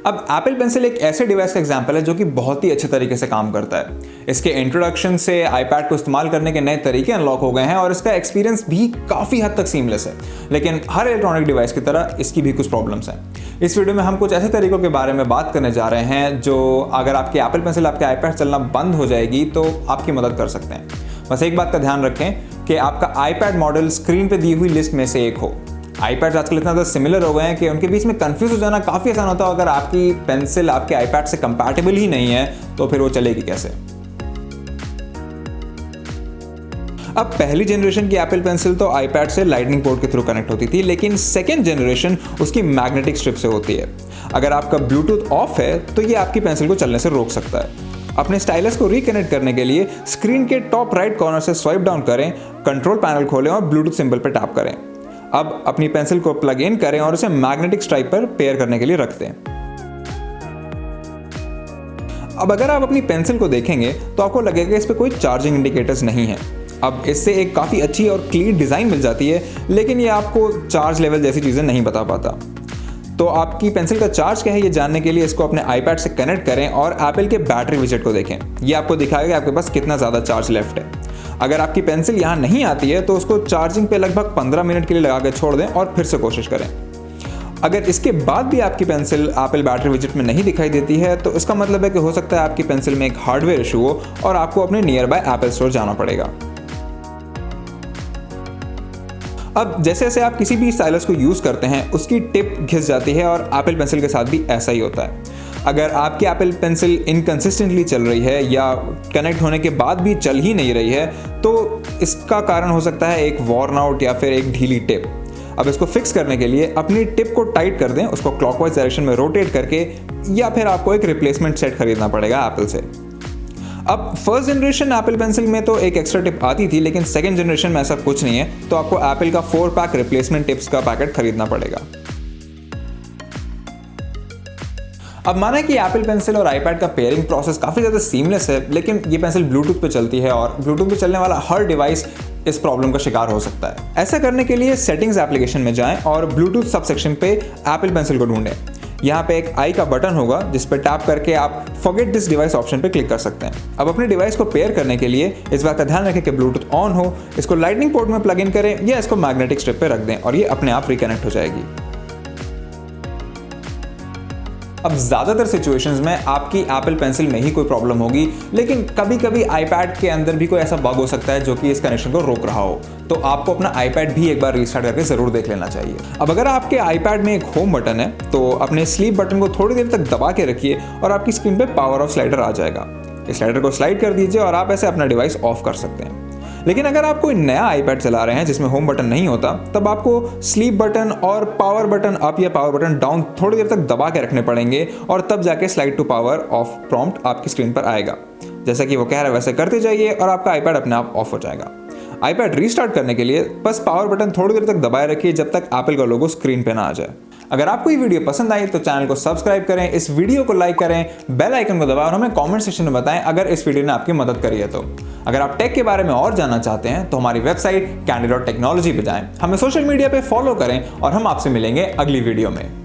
अब Apple pencil एक ऐसे डिवाइस का एग्जाम्पल है जो कि बहुत ही अच्छे तरीके से काम करता है। इसके इंट्रोडक्शन से आईपैड को इस्तेमाल करने के नए तरीके अनलॉक हो गए हैं और इसका एक्सपीरियंस भी काफ़ी हद तक सीमलेस है। लेकिन हर इलेक्ट्रॉनिक डिवाइस की तरह इसकी भी कुछ प्रॉब्लम्स हैं। इस वीडियो में हम कुछ ऐसे तरीकों के बारे में बात करने जा रहे हैं जो अगर आपकी एप्पल पेंसिल आपके आईपैड चलना बंद हो जाएगी तो आपकी मदद कर सकते हैं। बस एक बात का ध्यान रखें कि आपका आईपैड मॉडल स्क्रीन पे दी हुई लिस्ट में से एक हो। आईपैड आजकल इतना ज़्यादा सिमिलर हो गए हैं कि उनके बीच में कंफ्यूज हो जाना काफ़ी आसान होता है। अगर आपकी पेंसिल आपके आईपैड से कंपैटिबल ही नहीं है तो फिर वो चलेगी कैसे। अब पहली जनरेशन की एप्पल पेंसिल तो आईपैड से लाइटनिंग पोर्ट के थ्रू कनेक्ट होती थी, लेकिन सेकेंड जनरेशन उसकी मैग्नेटिक स्ट्रिप से होती है। अगर आपका ब्लूटूथ ऑफ है तो ये आपकी पेंसिल को चलने से रोक सकता है। अपने स्टाइलस को रिकनेक्ट करने के लिए स्क्रीन के टॉप राइट कॉर्नर से स्वाइप डाउन करें, कंट्रोल पैनल खोलें और ब्लूटूथ सिंबल पर टैप करें। अब अपनी पेंसिल को प्लग इन करें और उसे मैग्नेटिक स्ट्राइप पर पेयर करने के लिए रख दें। अब अगर आप अपनी पेंसिल को देखेंगे तो आपको लगेगा इस पर कोई चार्जिंग इंडिकेटर्स नहीं है। अब इससे एक काफ़ी अच्छी और क्लीन डिज़ाइन मिल जाती है, लेकिन ये आपको चार्ज लेवल जैसी चीज़ें नहीं बता पाता। तो आपकी पेंसिल का चार्ज क्या है ये जानने के लिए इसको अपने आईपैड से कनेक्ट करें और एप्पल के बैटरी विजेट को देखें। ये आपको दिखाएगा कि आपके पास कितना ज़्यादा चार्ज लेफ्ट है। अगर आपकी पेंसिल यहाँ नहीं आती है तो उसको चार्जिंग पे लगभग 15 मिनट के लिए लगा के छोड़ दें और फिर से कोशिश करें। अगर इसके बाद भी आपकी पेंसिल एप्पल बैटरी विजेट में नहीं दिखाई देती है तो इसका मतलब है कि हो सकता है आपकी पेंसिल में एक हार्डवेयर इशू हो और आपको अपने नियर बाय एप्पल स्टोर जाना पड़ेगा। अब जैसे जैसे आप किसी भी स्टाइलस को यूज़ करते हैं उसकी टिप घिस जाती है और एप्पल पेंसिल के साथ भी ऐसा ही होता है। अगर आपकी एप्पल पेंसिल इनकंसिस्टेंटली चल रही है या कनेक्ट होने के बाद भी चल ही नहीं रही है तो इसका कारण हो सकता है एक वॉर्न आउट या फिर एक ढीली टिप। अब इसको फिक्स करने के लिए अपनी टिप को टाइट कर दें, उसको क्लॉकवाइज डायरेक्शन में रोटेट करके, या फिर आपको एक रिप्लेसमेंट सेट खरीदना पड़ेगा एप्पल से। अब फर्स्ट जनरेशन एप्पल पेंसिल में तो एक एक्स्ट्रा टिप आती थी, लेकिन सेकंड जनरेशन में ऐसा कुछ नहीं है, तो आपको एप्पल का 4 पैक रिप्लेसमेंट टिप्स का पैकेट खरीदना पड़ेगा। अब माना कि एप्पल पेंसिल और आईपैड का पेयरिंग प्रोसेस काफ़ी ज़्यादा सीमलेस है, लेकिन ये पेंसिल ब्लूटूथ पे चलती है और ब्लूटूथ पे चलने वाला हर डिवाइस इस प्रॉब्लम का शिकार हो सकता है। ऐसा करने के लिए सेटिंग्स एप्लीकेशन में जाएं और ब्लूटूथ सब सेक्शन पे एप्पल पेंसिल को ढूंढें। यहाँ पे एक आई का बटन होगा जिस पर टैप करके आप फॉरगेट दिस डिवाइस ऑप्शन पे क्लिक कर सकते हैं। अब अपने डिवाइस को पेयर करने के लिए इस बात का ध्यान रखें कि ब्लूटूथ ऑन हो, इसको लाइटनिंग पोर्ट में प्लग इन करें या इसको मैग्नेटिक स्ट्रिप पे रख दें और ये अपने आप रिकनेक्ट हो जाएगी। अब ज़्यादातर सिचुएशंस में आपकी एप्पल पेंसिल में ही कोई प्रॉब्लम होगी, लेकिन कभी कभी आईपैड के अंदर भी कोई ऐसा बग हो सकता है जो कि इस कनेक्शन को रोक रहा हो, तो आपको अपना आईपैड भी एक बार रीस्टार्ट करके ज़रूर देख लेना चाहिए। अब अगर आपके आईपैड में एक होम बटन है तो अपने स्लीप बटन को थोड़ी देर तक दबा के रखिए और आपकी स्क्रीन पे पावर ऑफ स्लाइडर आ जाएगा। इस स्लाइडर को स्लाइड कर दीजिए और आप ऐसे अपना डिवाइस ऑफ कर सकते हैं। लेकिन अगर आप कोई नया आईपैड चला रहे हैं जिसमें होम बटन नहीं होता, तब आपको स्लीप बटन और पावर बटन अप या पावर बटन डाउन थोड़ी देर तक दबा के रखने पड़ेंगे और तब जाके slide to power off prompt आपकी स्क्रीन पर आएगा। जैसा कि वो कह रहा है वैसे करते जाइए और आपका आईपैड अपने आप ऑफ हो जाएगा। आईपैड रीस्टार्ट करने के लिए बस पावर बटन थोड़ी देर तक दबाए रखिए जब तक एप्पल का लोगो स्क्रीन पे ना आ जाए। अगर आपको ये वीडियो पसंद आई तो चैनल को सब्सक्राइब करें, इस वीडियो को लाइक करें, बेल आइकन को दबाएं और हमें कमेंट सेक्शन में बताएं अगर इस वीडियो ने आपकी मदद करी है तो। अगर आप टेक के बारे में और जानना चाहते हैं तो हमारी वेबसाइट candy.technology पे जाएं, हमें सोशल मीडिया पे फॉलो करें और हम आपसे मिलेंगे अगली वीडियो में।